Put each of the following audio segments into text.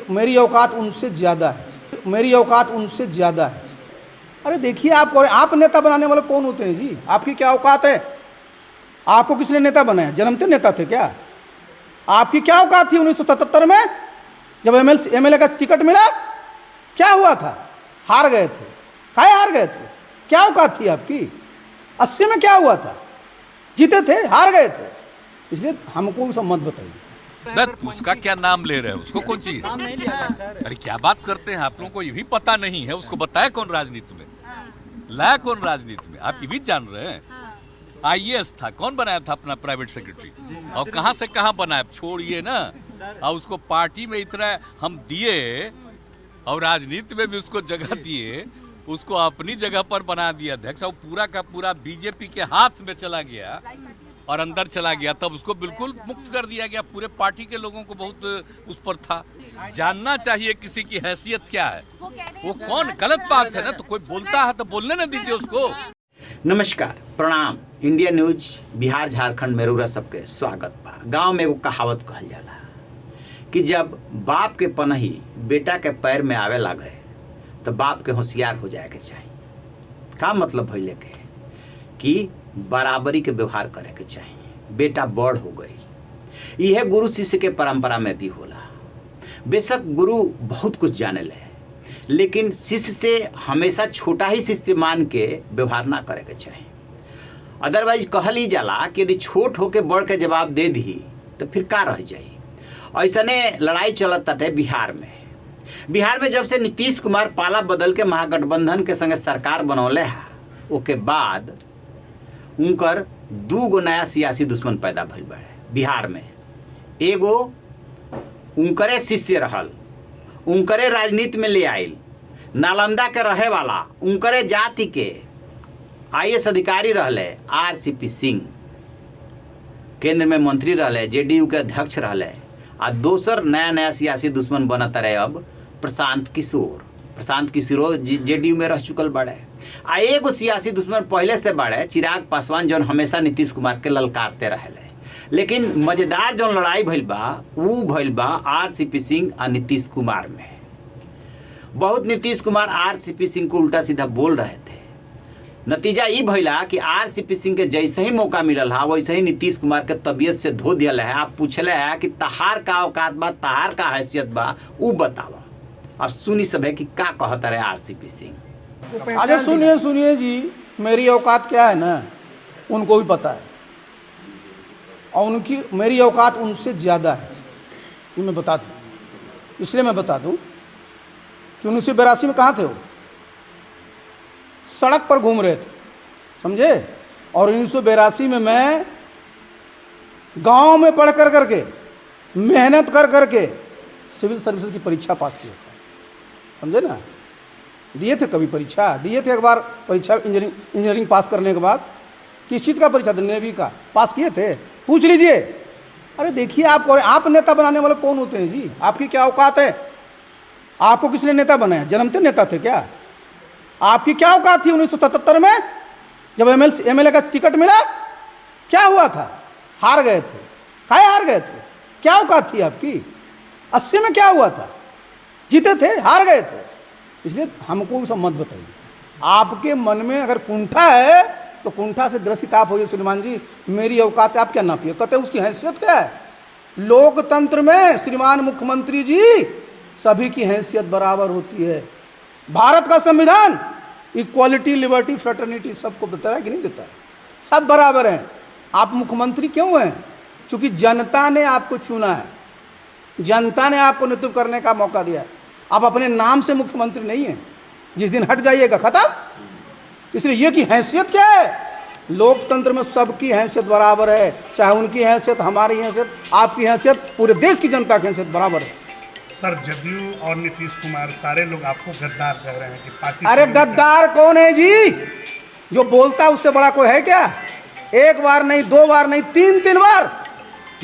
मेरी औकात उनसे ज़्यादा है, मेरी औकात उनसे ज़्यादा है। अरे देखिए, आप नेता बनाने वाले कौन होते हैं जी? आपकी क्या औकात है? आपको किसने नेता बनाया? जन्मते नेता थे क्या? आपकी क्या औकात थी 1977 में जब एमएलए का टिकट मिला? क्या हुआ था? हार गए थे। काहे हार गए थे? क्या औकात थी आपकी? 80 में क्या हुआ था? जीते थे, हार गए थे। इसलिए हमको सब मत बताइए। उसका क्या नाम ले रहे हैं? उसको कौन चीज? अरे क्या बात करते हैं आप लोगों को? ये भी पता नहीं है उसको बताया कौन राजनीति में? लाया कौन राजनीति में? आप ये भी जान रहे हैं? आईएएस था, कौन बनाया था अपना प्राइवेट सेक्रेटरी? और कहां से कहां बनाया? छोड़िए ना। और उसको पार्टी में इतना हम दिए और राजनीति में भी उसको जगह दिए, उसको अपनी जगह पर बना दिया अध्यक्ष। और पूरा का पूरा बीजेपी के हाथ में चला गया और अंदर चला गया, तब उसको बिल्कुल मुक्त कर दिया गया। पूरे पार्टी के लोगों को बहुत उस पर था। जानना चाहिए किसी की हैसियत क्या है, वो कौन। गलत बात है ना, तो कोई बोलता है तो बोलने न दीजिए उसको। नमस्कार, प्रणाम। इंडिया न्यूज बिहार झारखंड में रउरा सबके स्वागत बा। गांव में एगो कहावत कहल जाला कि जब बाप के पनही बेटा के पैर में आवे लागे तो बाप के होशियार हो जाए के चाहिए। का मतलब भइले के कि बराबरी के व्यवहार करे के चाहिए। बेटा बड़ हो गई, यह गुरु शिष्य के परंपरा में भी होला। बेशक गुरु बहुत कुछ जाने ले, लेकिन शिष्य से हमेशा छोटा ही शिष्य मान के व्यवहार ना करे के चाहिए। अदरवाइज कहल ही जाला कि यदि छोट होके बड़ के जवाब दे दी तो फिर का रह जाई। ऐसने लड़ाई चलत ताटे बिहार में। बिहार में जब से नीतीश कुमार पाला बदल के महागठबंधन के संगे सरकार बनौले है, ओके बाद उनकर 2 नया सियासी दुश्मन पैदा भइल बाड़े बिहार में। एगो उनकरे शिष्य रहल, उनकरे राजनीति में ले आइल, नालंदा के रहे वाला, उनकरे जाति के आईएएस अधिकारी रहले आरसीपी सिंह, केंद्र में मंत्री रहले, जेडीयू के अध्यक्ष रहले। आ दोसर नया सियासी दुश्मन बनता रहे अब प्रशांत किशोर जेडीयू में रह चुकल बाड़े। आ एगो सियासी दुश्मन पहले से बाड़े चिराग पासवान, जौन हमेशा नीतीश कुमार के ललकारते रहले। लेकिन मजेदार जौन लड़ाई भइल बा ऊ भइल बा आरसीपी सिंह आ नीतीश कुमार में। बहुत नीतीश कुमार आरसीपी सिंह को उल्टा सीधा बोल रहे थे। नतीजा ये भइला कि आरसीपी सिंह के जैसे ही मौका मिलल है वैसे ही नीतीश कुमार के तबीयत से धो दिया है। आप पूछले है कि तहार का औकात बा, तहार का हैसियत बा, ऊ बतावा। अब सुनी सब है कि का कहता रहे आरसीपी सिंह। अच्छा सुनिए जी, मेरी औकात क्या है ना उनको भी पता है, और उनकी मेरी औकात उनसे ज़्यादा है। ये मैं बता दूँ, इसलिए मैं बता दूँ कि 1982 में कहाँ थे वो? सड़क पर घूम रहे थे, समझे। और 1982 में मैं गांव में पढ़ करके मेहनत करके सिविल सर्विसेज की परीक्षा पास किया था, समझे ना। दिए थे, कभी परीक्षा दिए थे। एक बार परीक्षा इंजीनियरिंग पास करने के बाद किस चीज़ का परीक्षा था? नेवी का। पास किए थे, पूछ लीजिए। अरे देखिए, आप नेता बनाने वाले कौन होते हैं जी? आपकी क्या औकात है? आपको किसने नेता बनाया? जन्मते नेता थे क्या? आपकी क्या औकात थी 1977 में जब एमएलए का टिकट मिला? क्या हुआ था? हार गए थे। काहे हार गए थे? क्या औकात थी आपकी? 80 में क्या हुआ था? जीते थे, हार गए थे। इसलिए हमको सब मत बताइए। आपके मन में अगर कुंठा है तो कुंठा से ग्रसित आप होइए। श्रीमान जी, मेरी औकात आप क्या नापिए? कहते उसकी हैसियत क्या है? लोकतंत्र में श्रीमान मुख्यमंत्री जी सभी की हैसियत बराबर होती है। भारत का संविधान इक्वालिटी, लिबर्टी, फ्रेटर्निटी सबको देता है कि नहीं देता है? सब बराबर हैं। आप मुख्यमंत्री क्यों हैं? क्योंकि जनता ने आपको चुना है, जनता ने आपको नेतृत्व करने का मौका दिया है। आप अपने नाम से मुख्यमंत्री नहीं हैं। जिस दिन हट जाइएगा खत्म। इसलिए ये की हैसियत क्या है? लोकतंत्र में सबकी हैसियत बराबर है, चाहे उनकी हैसियत, हमारी हैसियत, आपकी हैसियत, पूरे देश की जनता की हैसियत बराबर है। सर, जदयू और नीतीश कुमार सारे लोग आपको गद्दार कह रहे हैं कि पार्टी। अरे गद्दार कौन है जी? जो बोलता उससे बड़ा कोई है क्या? एक बार नहीं, 2 बार नहीं, 3 बार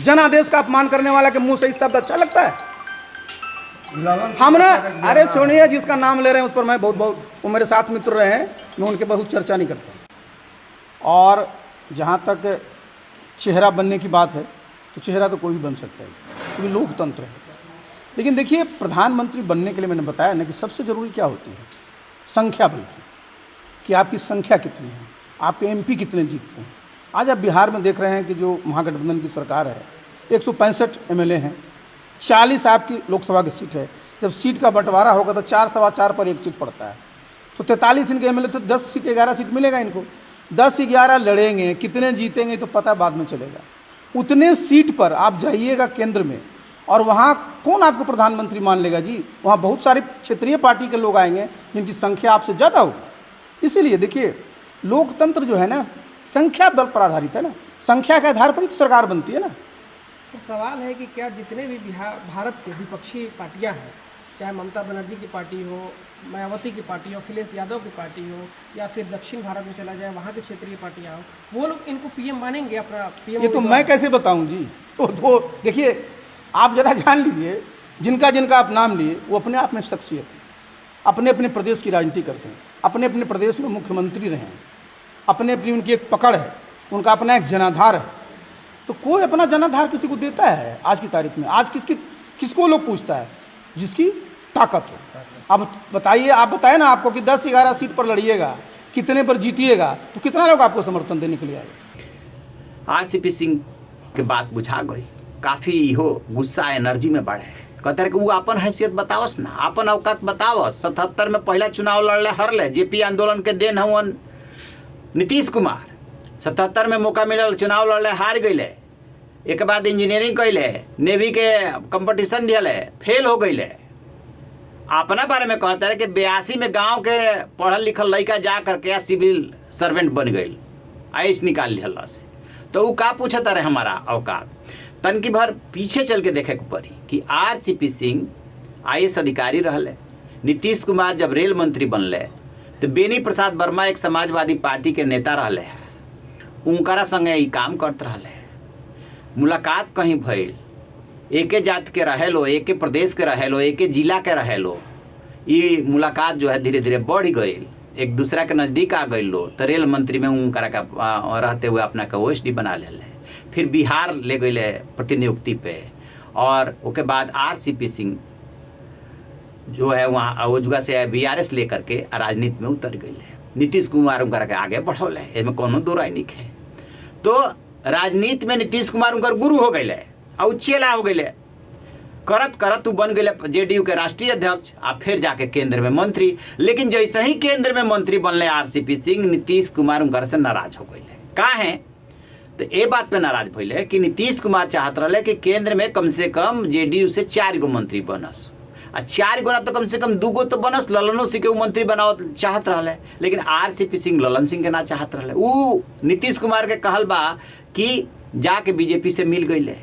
जनादेश का अपमान करने वाला के मुंह से इस शब्द अच्छा लगता है? हमने, अरे सुनिए, जिसका नाम ले रहे हैं उस पर मैं बहुत वो मेरे साथ मित्र रहे हैं, मैं उनके बहुत चर्चा नहीं करता। और जहाँ तक चेहरा बनने की बात है तो चेहरा तो कोई भी बन सकता है, क्योंकि लोकतंत्र है। लेकिन देखिए, प्रधानमंत्री बनने के लिए मैंने बताया ना कि सबसे ज़रूरी क्या होती है, संख्या बल्कि कि आपकी संख्या कितनी है, आपके एमपी कितने जीतते हैं। आज आप बिहार में देख रहे हैं कि जो महागठबंधन की सरकार है, 165 एमएलए हैं, 40 आपकी लोकसभा की सीट है। जब सीट का बंटवारा होगा तो 4 सवा 4 पर एक सीट पड़ता है, तो 43 इनके एमएलए, तो 10 सीट 11 सीट मिलेगा इनको। 10-11 लड़ेंगे, कितने जीतेंगे तो पता बाद में चलेगा। उतने सीट पर आप जाइएगा केंद्र में, और वहाँ कौन आपको प्रधानमंत्री मान लेगा जी? वहाँ बहुत सारे क्षेत्रीय पार्टी के लोग आएंगे जिनकी संख्या आपसे ज़्यादा होगी। इसीलिए देखिए, लोकतंत्र जो है ना, संख्या बल पर आधारित है ना, संख्या के आधार पर ही तो सरकार बनती है ना। सर, सवाल है कि क्या जितने भी भारत के विपक्षी पार्टियां हैं, चाहे ममता बनर्जी की पार्टी हो, मायावती की पार्टी हो, अखिलेश यादव की पार्टी हो, या फिर दक्षिण भारत में चला जाए वहाँ की क्षेत्रीय पार्टियां हो, वो लोग इनको पीएम मानेंगे अपना पीएम? ये तो मैं कैसे बताऊं जी। तो देखिए, आप जरा जान लीजिए, जिनका जिनका आप नाम लिए वो अपने आप में शख्सियत है, अपने अपने प्रदेश की राजनीति करते हैं, अपने अपने प्रदेश में मुख्यमंत्री रहे हैं, अपने अपनी उनकी एक पकड़ है, उनका अपना एक जनाधार है। तो कोई अपना जनाधार किसी को देता है आज की तारीख में? आज किसको लोग पूछता है? जिसकी ताकत हो। अब बताइए, आप बताए ना आपको कि 10-11 सीट पर लड़िएगा, कितने पर जीतिएगा, तो कितना लोग आपको समर्थन देने के लिए आएगा? आरसीपी सिंह के बात बुझा गई, काफ़ी हो गुस्सा एनर्जी में बढ़े। कहते हैं कि वो अपन हैसियत बतावस ना, अपन औकात बतावस। 77 में पहला चुनाव लड़ले, हरले। जेपी आंदोलन के देन हवन नीतीश कुमार। 77 में मौका मिलल, चुनाव लड़ले, हार गए। एक बाद इंजीनियरिंग कैले, नेवी के कंपटीशन दिले, फेल हो गए। अपना बारे में कहता है कि 82 में गांव के पढ़ल लिखल लड़का जा करके सिविल सर्वेंट बन गई, आइस निकाल लिया से। तो वो का पूछत रहे हमारा औकात? तन की भर पीछे चल के देखे के पड़ी कि आरसीपी सिंह आईएएस अधिकारी रहले। नीतीश कुमार जब रेल मंत्री बनले तो बेनी प्रसाद वर्मा एक समाजवादी पार्टी के नेता रहले, उनकरा संगे ई काम करते रहले। मुलाकात कहीं भइल, एके जात के रहेलो, एके प्रदेश के रहेलो, एके जिला के रहेलो। ये मुलाकात जो है धीरे धीरे बढ़ गई, एक दूसरा के नज़दीक आ गई लो। तो रेल मंत्री में उनकरा का रहते हुए अपना का ओएसडी बना ले। फिर बिहार ले गए प्रतिनियुक्ति पे, और उसके बाद आरसीपी सिंह जो है वहाँ वो जगह से बीआरएस लेकर के राजनीति में उतर गए। नीतीश कुमार उनकरा के आगे बढ़ौले, इसमें कोनो दो राय नहीं है। तो राजनीति में नीतीश कुमार उनकर गुरु हो गए और चेला हो गए। करत करत तू बन गए जेडीयू के राष्ट्रीय अध्यक्ष, आ फिर जाके केंद्र में मंत्री। लेकिन जैसे ही केंद्र में मंत्री बनले आरसीपी सिंह, नीतीश कुमार उनकर से नाराज हो गए। का है तो ये बात पे नाराज भइले कि नीतीश कुमार चाहत रहे कि केंद्र में कम से कम जेडीयू से 4 गो मंत्री बनस, आ 4 गो ना तो कम से कम 2 गो तो बनस। ललनो सिंह के मंत्री बनाओ चाहत रहे, लेकिन आरसीपी सिंह ललन सिंह के ना चाहत रहे। वो नीतीश कुमार के कहल बा कि जाके बीजेपी से मिल गई।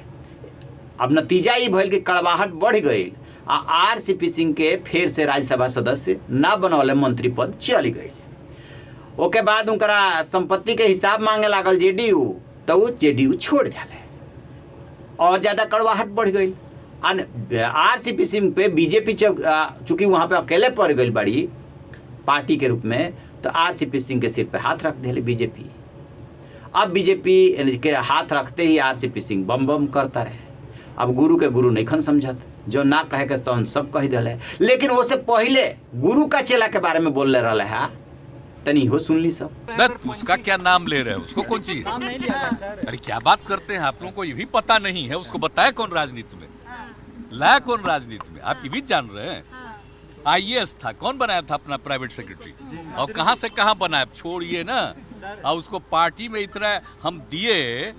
अब नतीजा ये भइल कि कड़वाहट बढ़ गई, आ आरसीपी सिंह के फिर से राज्यसभा सदस्य ना बनौले, मंत्री पद चली गई। ओके बाद उनकरा संपत्ति के हिसाब मांगे लागल जेडीयू, तो वो जेडीयू छोड़ दिया और ज़्यादा कड़वाहट बढ़ गई। आरसीपी सिंह पे बीजेपी चूँकि वहाँ पे अकेले पड़ गई बड़ी पार्टी के रूप में, तो आरसीपी सिंह के सिर पे हाथ रख दिले बीजेपी। अब बीजेपी के हाथ रखते ही आरसीपी सिंह बम बम करता रहे। अब गुरु के गुरु नहीं खन समझत, जो ना कहे के तो सब कह दिले। लेकिन वो से पहले गुरु का चेला के बारे में बोल रहे है, तनी हो सुन ली सब। उसका क्या नाम ले रहे हैं, उसको कौन चीज? अरे क्या बात करते हैं आप लोगों को ये भी पता नहीं है? उसको बताया कौन राजनीति में, लाया कौन राजनीति में? आप ये भी जान रहे हैं? आईएएस था, कौन बनाया था अपना प्राइवेट सेक्रेटरी, और कहां से कहां बनाया? छोड़िए ना, और उसको पार्टी में इतना हम दिए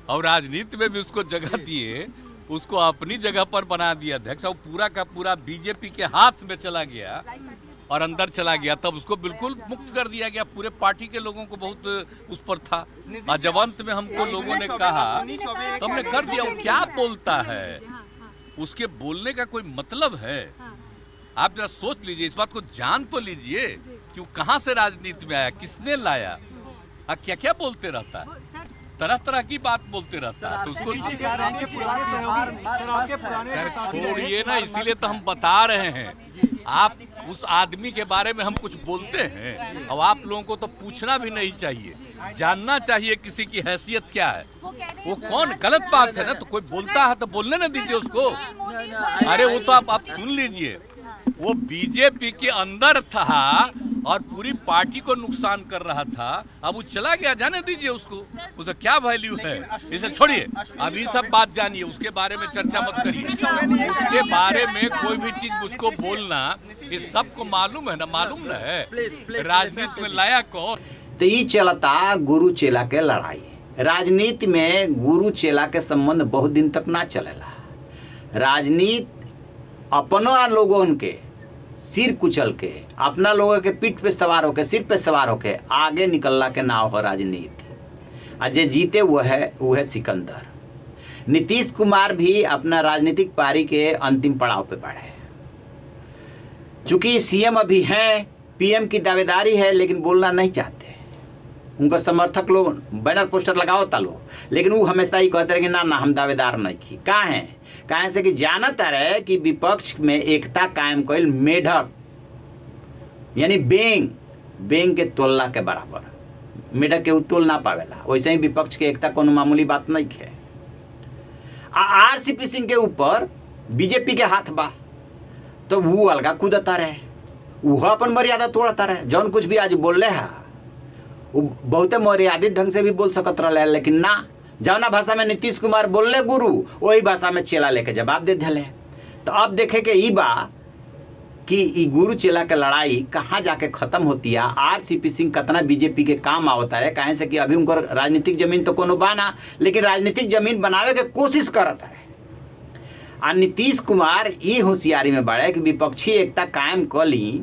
और राजनीति में भी उसको जगह दिए, उसको अपनी जगह पर बना दिया अध्यक्ष, और पूरा का पूरा बीजेपी के हाथ में चला गया और अंदर चला गया। तब उसको बिल्कुल मुक्त कर दिया गया। पूरे पार्टी के लोगों को बहुत उस पर था, और जब अंत में हमको लोगों ने कहा तो हमने कर दिया। वो क्या बोलता है, उसके बोलने का कोई मतलब है? आप जरा सोच लीजिए, इस बात को जान तो लीजिए कि वो कहां से राजनीति में आया, किसने लाया, क्या क्या बोलते रहता है, तरह तरह की बात बोलते रहता है। तो उसको छोड़िए ना, इसीलिए तो हम बता रहे हैं। आप उस आदमी के बारे में हम कुछ बोलते हैं और आप लोगों को तो पूछना भी नहीं चाहिए। जानना चाहिए किसी की हैसियत क्या है, वो कह रहे वो हैं कौन, गलत बात है ना। तो कोई बोलता है तो बोलने ना दीजिए उसको। अरे वो तो आप सुन लीजिए, वो बीजेपी के अंदर था और पूरी पार्टी को नुकसान कर रहा था। अब वो चला गया, जाने दीजिए उसको, उसका क्या वैल्यू है। इसे छोड़िए, अब ये सब बात जानिए, उसके बारे में चर्चा मत करिए। उसके बारे में कोई भी चीज मुझको बोलना, ये सबको मालूम है ना, मालूम न है राजनीति में लाया कौन। तो ये चलता गुरु चेला के लड़ाई। राजनीति में गुरु चेला के संबंध बहुत दिन तक ना चलेला। राजनीति अपना लोगों के सिर कुचल के, अपना लोगों के पीठ पे सवार होके, सिर पे सवार होके आगे निकलला के नाव हो राजनीति। और जे जीते वो है सिकंदर। नीतीश कुमार भी अपना राजनीतिक पारी के अंतिम पड़ाव पे बढ़े। चूंकि सीएम अभी हैं, पीएम की दावेदारी है, लेकिन बोलना नहीं चाहते। उनका समर्थक लोग बैनर पोस्टर लगाओ तालो, लेकिन वो हमेशा ही कहते रहे कि ना हम दावेदार नहीं की। कहाँ से कि जानत रहे कि विपक्ष में एकता कायम कइल मेढक यानी बेंग के तोलना के बराबर। मेढक के तोल ना पावेला, वैसे ही विपक्ष के एकता कोनो मामूली बात नहीं है। आरसीपी सिंह के ऊपर बीजेपी के हाथ बा, तो वो अलगा कूदता रहे, वो अपन मर्यादा तोड़ता रहे। जौन कुछ भी आज बोल रहे है वो बहुत मर्यादित ढंग से भी बोल सकत रहे, लेकिन ना, जौना भाषा में नीतीश कुमार बोलले गुरु, वही भाषा में चेला लेके जवाब दे दिले। तो अब देखे के ई बा कि ई गुरु चेला के लड़ाई कहाँ जाके खत्म होती है। आरसीपी सिंह कितना बीजेपी के काम आवता है, कहें से कि अभी उनको राजनीतिक जमीन तो कोनो बाना, लेकिन राजनीतिक जमीन बनावे के कोशिश करता है। और नीतीश कुमार ये होशियारी में बढ़े कि विपक्षी एकता कायम कर ली,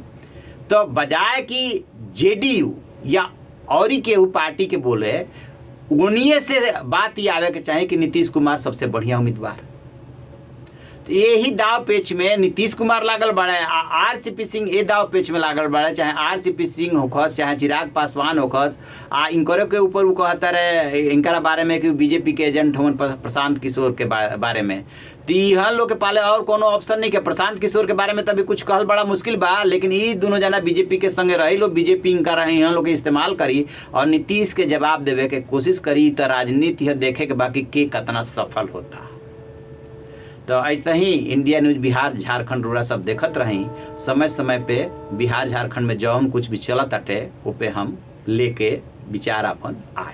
तो बजाय कि जेडीयू या और ही केहू पार्टी के बोले, उन्हीं से बात ये आवे के चाहे कि नीतीश कुमार सबसे बढ़िया उम्मीदवार। तो यही दाव पेच में नीतीश कुमार लागल बड़े, आरसीपी सिंह ये दाव पेच में लागल बड़े, चाहे आरसीपी सिंह होखस, चाहे चिराग पासवान होखस। इनकरो के ऊपर वो कहता रहे इनकरा बारे में कि बीजेपी के एजेंट हों प्रशांत किशोर के बारे में। तो यहाँ लोग के पाले और कोनो ऑप्शन नहीं के। प्रशांत किशोर के बारे में तभी कुछ कहल बड़ा मुश्किल बा, लेकिन ये दोनों जना बीजेपी के संगे रही लोग, बीजेपी इनका यहाँ लोग के इस्तेमाल करी और नीतीश के जवाब देवे के कोशिश करी। तो राजनीति है देखे के बाकी के कितना सफल होता। तो ऐसा ही इंडिया न्यूज बिहार झारखंड रूरा सब देखत रही। समय समय पे बिहार झारखंड में जौन कुछ भी चलत अटे, वो पे हम लेके विचार अपन आए।